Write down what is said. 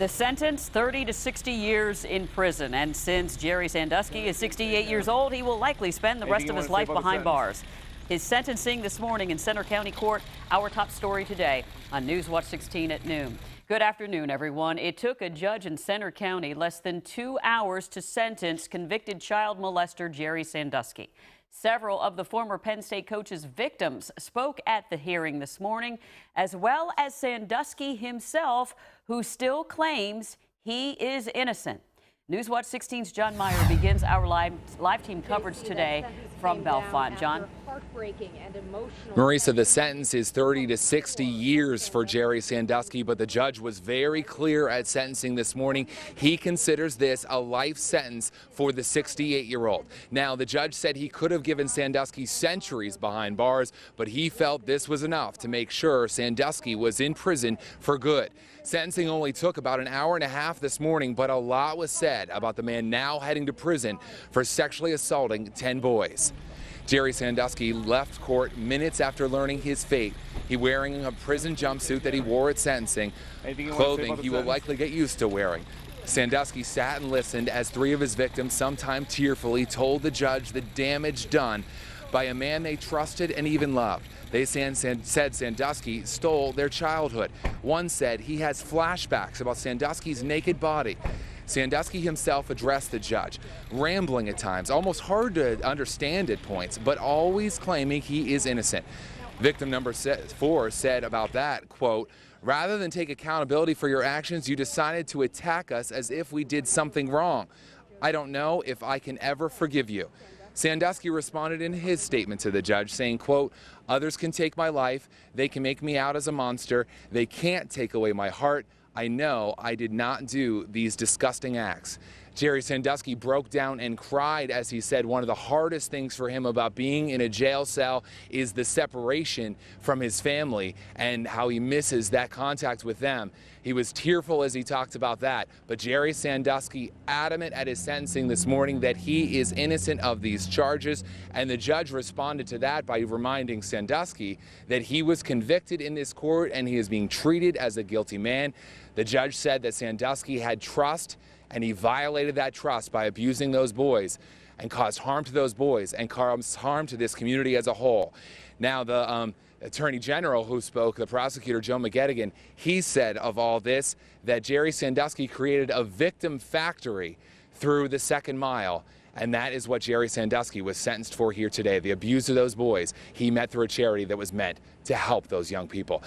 The sentence, 30 to 60 years in prison. And since Jerry Sandusky is 68 years old, he will likely spend the rest of his life behind bars. His sentencing this morning in Center County Court, our top story today on News Watch 16 at noon. Good afternoon, everyone. It took a judge in Center County less than 2 hours to sentence convicted child molester Jerry Sandusky. Several of the former Penn State coach's victims spoke at the hearing this morning, as well as Sandusky himself, who still claims he is innocent. News Watch 16's John Meyer begins our live team coverage today from Bellefonte. John? Marisa, the sentence is 30 to 60 years for Jerry Sandusky, but the judge was very clear at sentencing this morning. He considers this a life sentence for the 68-year-old. Now, the judge said he could have given Sandusky centuries behind bars, but he felt this was enough to make sure Sandusky was in prison for good. Sentencing only took about an hour and a half this morning, but a lot was said about the man now heading to prison for sexually assaulting 10 boys. Jerry Sandusky left court minutes after learning his fate. He wearing a prison jumpsuit that he wore at sentencing, clothing he will likely get used to wearing. Sandusky sat and listened as 3 of his victims, sometime tearfully, told the judge the damage done by a man they trusted and even loved. They said Sandusky stole their childhood. One said he has flashbacks about Sandusky's naked body. Sandusky himself addressed the judge, rambling at times, almost hard to understand at points, but always claiming he is innocent. Victim number 4 said about that, quote, "Rather than take accountability for your actions, you decided to attack us as if we did something wrong. I don't know if I can ever forgive you." Sandusky responded in his statement to the judge, saying, quote, "Others can take my life. They can make me out as a monster. They can't take away my heart. I know I did not do these disgusting acts." Jerry Sandusky broke down and cried as he said one of the hardest things for him about being in a jail cell is the separation from his family and how he misses that contact with them. He was tearful as he talked about that, but Jerry Sandusky adamant at his sentencing this morning that he is innocent of these charges, and the judge responded to that by reminding Sandusky that he was convicted in this court and he is being treated as a guilty man. The judge said that Sandusky had trust, and he violated that trust by abusing those boys and caused harm to those boys and caused harm to this community as a whole. Now, the Attorney General who spoke, the prosecutor Joe McGettigan, he said of all this that Jerry Sandusky created a victim factory through the second mile. And that is what Jerry Sandusky was sentenced for here today, the abuse of those boys he met through a charity that was meant to help those young people.